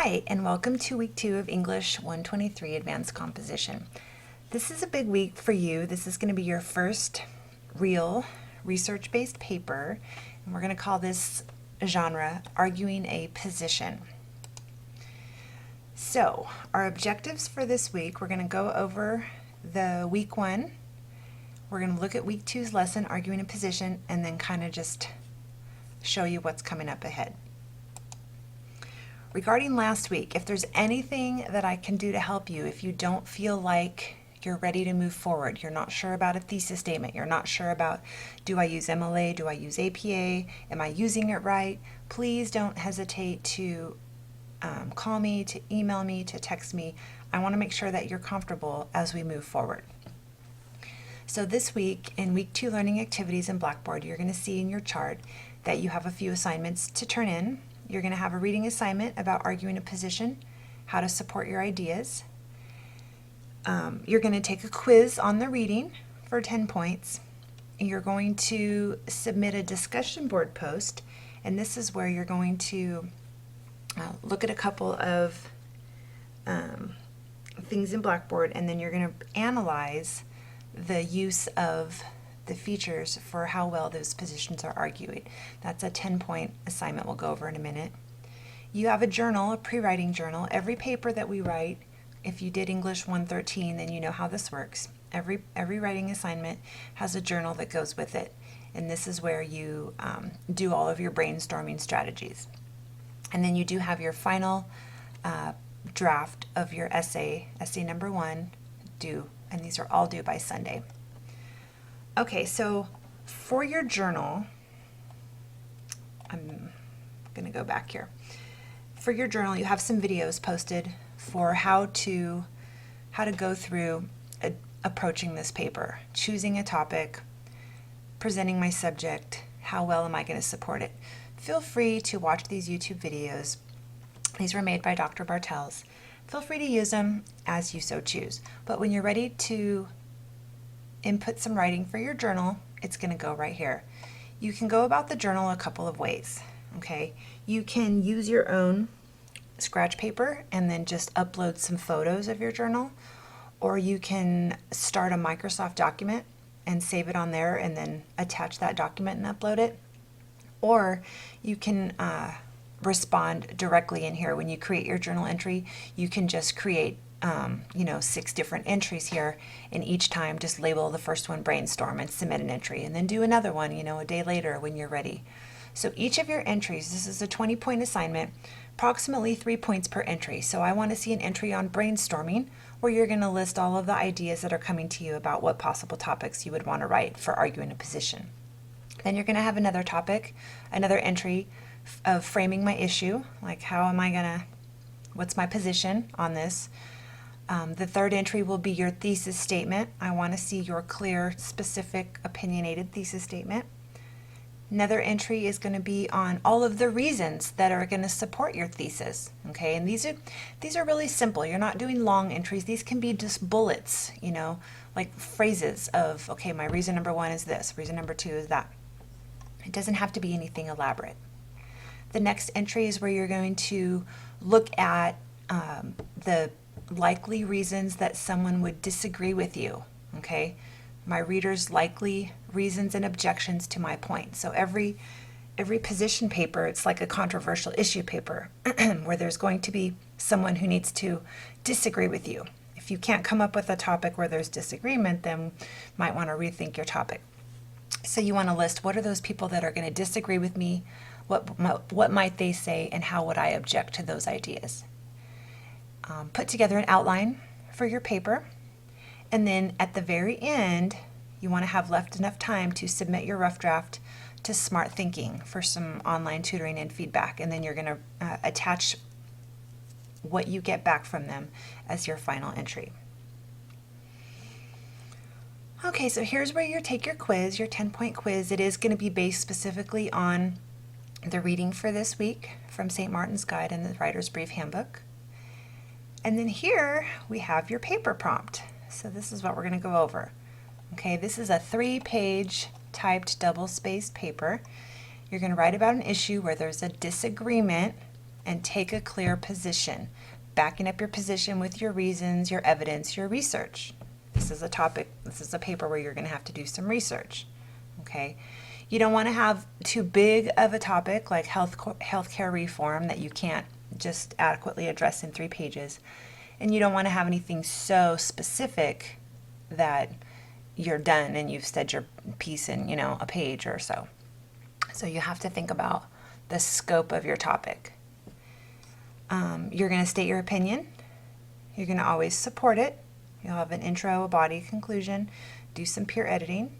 Hi, and welcome to week 2 of English 123 Advanced Composition. This is a big week for you. This is going to be your first real research-based paper, and we're going to call this genre Arguing a Position. So, our objectives for this week, we're going to go over the week 1. We're going to look at week 2's lesson, Arguing a Position, and then kind of just show you what's coming up ahead. Regarding last week, if there's anything that I can do to help you, if you don't feel like you're ready to move forward, you're not sure about a thesis statement, you're not sure about, do I use MLA, do I use APA, am I using it right, please don't hesitate to call me, to email me, to text me. I want to make sure that you're comfortable as we move forward. So this week, in week 2 learning activities in Blackboard, you're going to see in your chart that you have a few assignments to turn in. You're going to have a reading assignment about arguing a position, how to support your ideas. You're going to take a quiz on the reading for 10 points. You're going to submit a discussion board post, and this is where you're going to look at a couple of things in Blackboard, and then you're going to analyze the use of the features for how well those positions are argued. That's a 10-point assignment we'll go over in a minute. You have a journal, a pre-writing journal. Every paper that we write, if you did English 113, then you know how this works. Every writing assignment has a journal that goes with it, and this is where you do all of your brainstorming strategies. And then you do have your final draft of your essay number 1, due, and these are all due by Sunday. Okay, so for your journal, I'm going to go back here. For your journal, you have some videos posted for how to go through approaching this paper, choosing a topic, presenting my subject, how well am I going to support it. Feel free to watch these YouTube videos. These were made by Dr. Bartels. Feel free to use them as you so choose. But when you're ready to input some writing for your journal, it's going to go right here. You can go about the journal a couple of ways. Okay, you can use your own scratch paper and then just upload some photos of your journal, or you can start a Microsoft document and save it on there and then attach that document and upload it, or you can respond directly in here. When you create your journal entry, you can just create 6 different entries here, and each time just label the first one brainstorm and submit an entry, and then do another one, a day later when you're ready. So each of your entries, this is a 20-point assignment, approximately 3 points per entry. So I want to see an entry on brainstorming, where you're going to list all of the ideas that are coming to you about what possible topics you would want to write for arguing a position. Then you're going to have another topic, another entry of framing my issue, like what's my position on this. The third entry will be your thesis statement. I want to see your clear, specific, opinionated thesis statement. Another entry is going to be on all of the reasons that are going to support your thesis. Okay, and these are really simple. You're not doing long entries. These can be just bullets, like phrases of, okay, my reason number 1 is this, reason number 2 is that. It doesn't have to be anything elaborate. The next entry is where you're going to look at the likely reasons that someone would disagree with you. Okay, my readers' likely reasons and objections to my point. So every position paper, it's like a controversial issue paper where there's going to be someone who needs to disagree with you. If you can't come up with a topic where there's disagreement, then you might want to rethink your topic. So you want to list, what are those people that are going to disagree with me, what might they say, and how would I object to those ideas. Put together an outline for your paper, and then at the very end you want to have left enough time to submit your rough draft to Smart Thinking for some online tutoring and feedback, and then you're going to attach what you get back from them as your final entry. Okay, so here's where you take your quiz, your 10-point quiz. It is going to be based specifically on the reading for this week from St. Martin's Guide and the Writer's Brief Handbook. And then here we have your paper prompt. So this is what we're going to go over. Okay, this is a 3-page typed double-spaced paper. You're going to write about an issue where there's a disagreement and take a clear position, backing up your position with your reasons, your evidence, your research. This is a topic, this is a paper where you're going to have to do some research. Okay? You don't want to have too big of a topic like healthcare reform that you can't just adequately address in 3 pages. And you don't want to have anything so specific that you're done and you've said your piece in, a page or so. So you have to think about the scope of your topic. You're going to state your opinion. You're going to always support it. You'll have an intro, a body, conclusion, do some peer editing.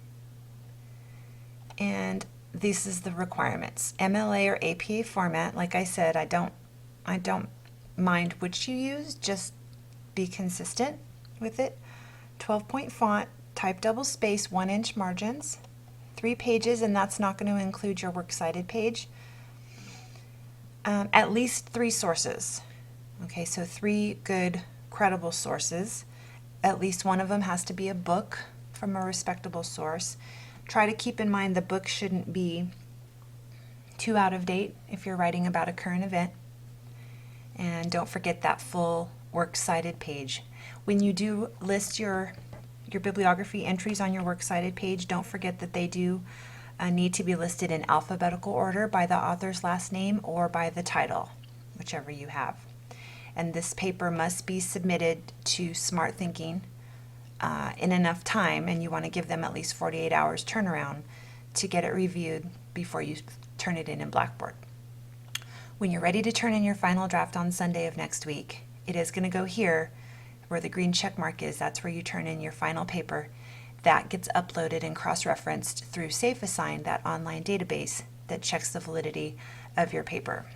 And this is the requirements. MLA or APA format, like I said, I don't mind which you use, just be consistent with it. 12-point font, type double space, 1-inch margins, 3 pages, and that's not going to include your works cited page. At least 3 sources. Okay, so 3 good, credible sources. At least one of them has to be a book from a respectable source. Try to keep in mind the book shouldn't be too out of date if you're writing about a current event. And don't forget that full works cited page. When you do list your bibliography entries on your works cited page, don't forget that they do need to be listed in alphabetical order by the author's last name or by the title, whichever you have. And this paper must be submitted to Smart Thinking in enough time, and you want to give them at least 48 hours turnaround to get it reviewed before you turn it in Blackboard. When you're ready to turn in your final draft on Sunday of next week, it is going to go here where the green check mark is. That's where you turn in your final paper. That gets uploaded and cross-referenced through SafeAssign, that online database that checks the validity of your paper.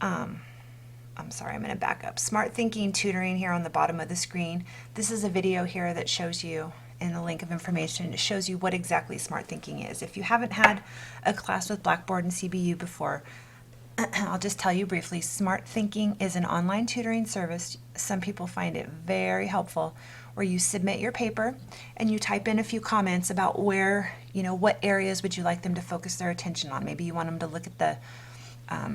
I'm sorry, I'm going to back up. Smart Thinking Tutoring here on the bottom of the screen. This is a video here that shows you, in the link of information, it shows you what exactly Smart Thinking is. If you haven't had a class with Blackboard and CBU before, I'll just tell you briefly. Smart Thinking is an online tutoring service. Some people find it very helpful, where you submit your paper and you type in a few comments about where, what areas would you like them to focus their attention on. Maybe you want them to look at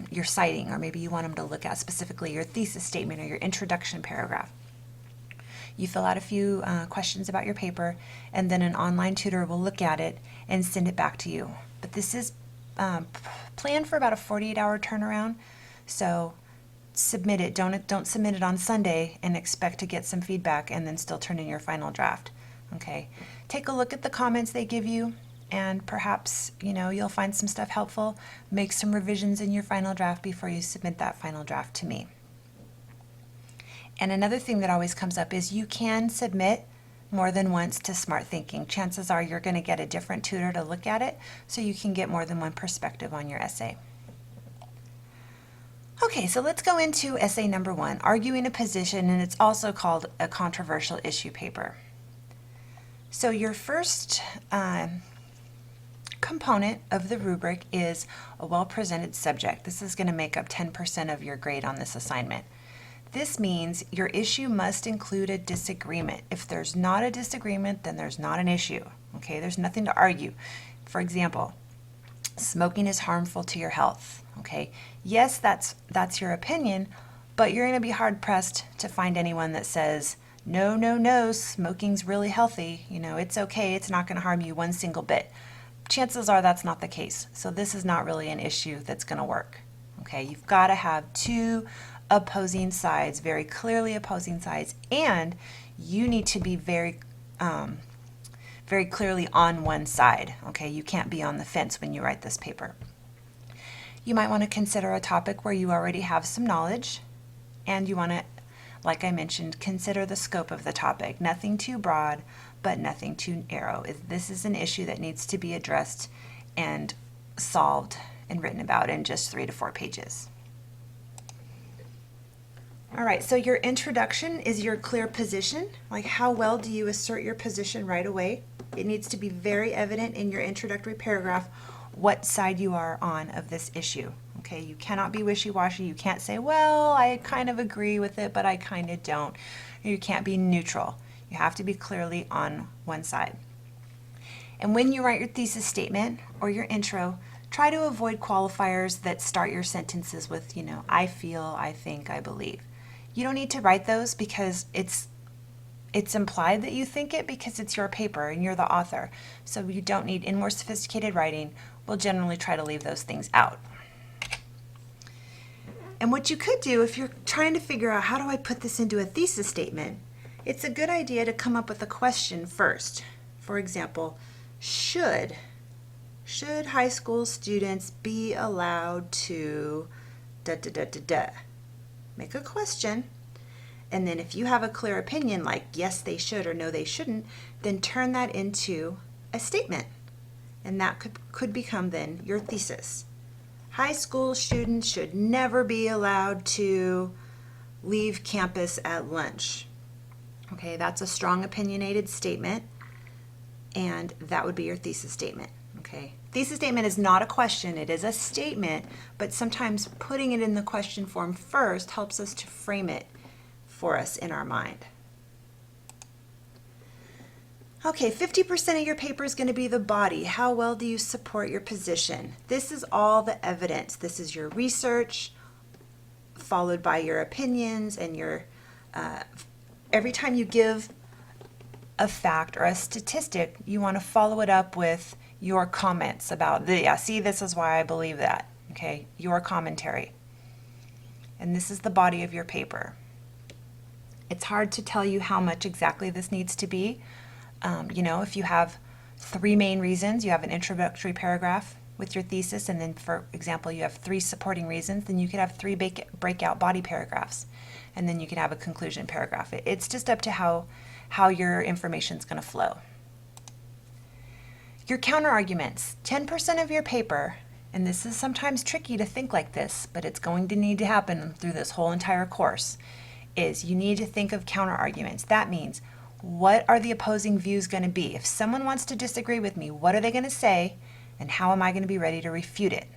your citing, or maybe you want them to look at specifically your thesis statement or your introduction paragraph. You fill out a few questions about your paper, and then an online tutor will look at it and send it back to you. But this is planned for about a 48-hour turnaround, so submit it. Don't submit it on Sunday and expect to get some feedback and then still turn in your final draft. Okay, take a look at the comments they give you, and perhaps you'll find some stuff helpful. Make some revisions in your final draft before you submit that final draft to me. And another thing that always comes up is you can submit more than once to Smart Thinking. Chances are you're going to get a different tutor to look at it, so you can get more than one perspective on your essay. Okay, so let's go into essay number 1, arguing a position, and it's also called a controversial issue paper. So your first component of the rubric is a well-presented subject. This is going to make up 10% of your grade on this assignment. This means your issue must include a disagreement. If there's not a disagreement, then there's not an issue. Okay, there's nothing to argue. For example, smoking is harmful to your health. Okay, yes, that's your opinion, but you're going to be hard-pressed to find anyone that says, no, smoking's really healthy. It's okay, it's not going to harm you one single bit. Chances are that's not the case. So this is not really an issue that's going to work. Okay, you've got to have 2 opposing sides, very clearly opposing sides, and you need to be very clearly on one side. Okay, you can't be on the fence when you write this paper. You might want to consider a topic where you already have some knowledge, and you want to, like I mentioned, consider the scope of the topic. Nothing too broad, but nothing too narrow. This is an issue that needs to be addressed and solved and written about in just 3 to 4 pages. All right, so your introduction is your clear position. Like, how well do you assert your position right away? It needs to be very evident in your introductory paragraph what side you are on of this issue. Okay, you cannot be wishy-washy. You can't say, well, I kind of agree with it, but I kind of don't. You can't be neutral. You have to be clearly on one side. And when you write your thesis statement or your intro, Try to avoid qualifiers that start your sentences with, I feel, I think, I believe. You don't need to write those because it's implied that you think it because it's your paper and you're the author. So you don't need, in more sophisticated writing, we'll generally try to leave those things out. And what you could do if you're trying to figure out how do I put this into a thesis statement, it's a good idea to come up with a question first. For example, should high school students be allowed to da da da da da? Make a question, and then if you have a clear opinion like yes they should or no they shouldn't, then turn that into a statement, and that could become then your thesis. High school students should never be allowed to leave campus at lunch. Okay, that's a strong opinionated statement, and that would be your thesis statement. Okay, thesis statement is not a question, it is a statement, but sometimes putting it in the question form first helps us to frame it for us in our mind. Okay, 50% of your paper is going to be the body. How well do you support your position? This is all the evidence. This is your research, followed by your opinions and your, every time you give a fact or a statistic, you want to follow it up with your comments about, see, this is why I believe that. Okay, your commentary. And this is the body of your paper. It's hard to tell you how much exactly this needs to be. If you have 3 main reasons, you have an introductory paragraph with your thesis, and then, for example, you have 3 supporting reasons, then you could have 3 breakout body paragraphs, and then you can have a conclusion paragraph. It's just up to how your information is going to flow. Your counter arguments, 10% of your paper, and this is sometimes tricky to think like this, but it's going to need to happen through this whole entire course, is you need to think of counter arguments. That means, what are the opposing views going to be? If someone wants to disagree with me, what are they going to say, and how am I going to be ready to refute it?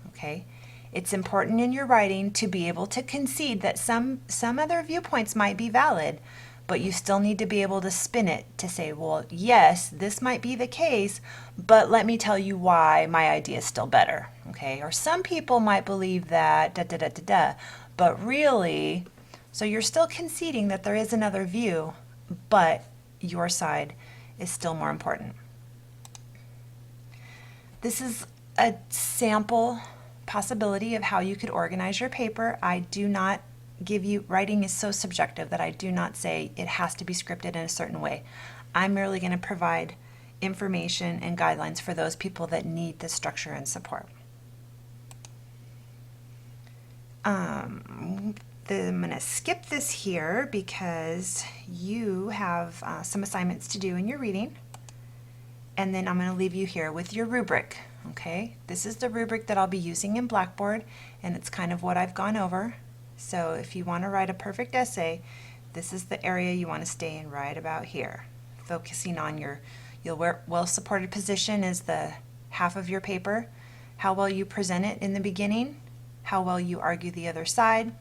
Okay? It's important in your writing to be able to concede that some other viewpoints might be valid, but you still need to be able to spin it to say, well, yes, this might be the case, but let me tell you why my idea is still better. Okay? Or some people might believe that da da da da da, but really, so you're still conceding that there is another view, but your side is still more important. This is a sample possibility of how you could organize your paper. I do not give you, writing is so subjective that I do not say it has to be scripted in a certain way. I'm merely going to provide information and guidelines for those people that need the structure and support. I'm going to skip this here because you have some assignments to do in your reading, and then I'm going to leave you here with your rubric. Okay, this is the rubric that I'll be using in Blackboard, and it's kind of what I've gone over. So if you want to write a perfect essay, this is the area you want to stay in right about here, focusing on your well-supported position is the half of your paper, how well you present it in the beginning, how well you argue the other side.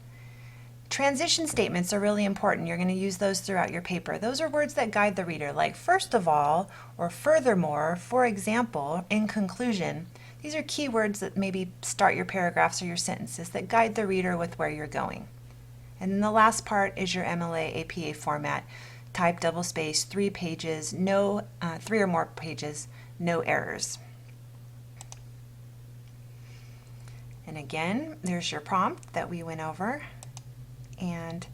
Transition statements are really important. You're going to use those throughout your paper. Those are words that guide the reader, like first of all, or furthermore, for example, in conclusion. These are key words that maybe start your paragraphs or your sentences that guide the reader with where you're going. And then the last part is your MLA APA format. Type, double space, 3 pages, no 3 or more pages, no errors. And again, there's your prompt that we went over. And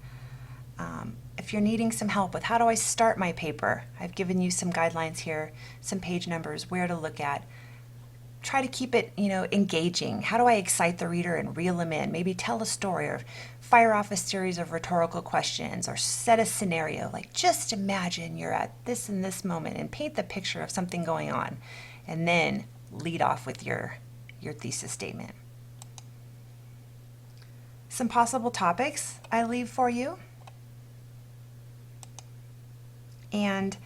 if you're needing some help with how do I start my paper, I've given you some guidelines here, some page numbers, where to look at. Try to keep it, engaging. How do I excite the reader and reel them in? Maybe tell a story or fire off a series of rhetorical questions or set a scenario. Like just imagine you're at this and this moment and paint the picture of something going on, and then lead off with your thesis statement. Some possible topics I leave for you. And,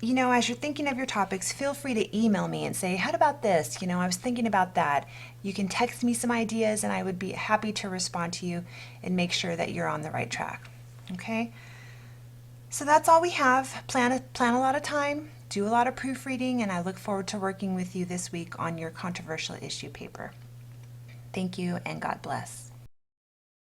as you're thinking of your topics, feel free to email me and say, how about this? I was thinking about that. You can text me some ideas and I would be happy to respond to you and make sure that you're on the right track. Okay? So that's all we have. Plan a lot of time do a lot of proofreading, and I look forward to working with you this week on your controversial issue paper. Thank you, and God bless.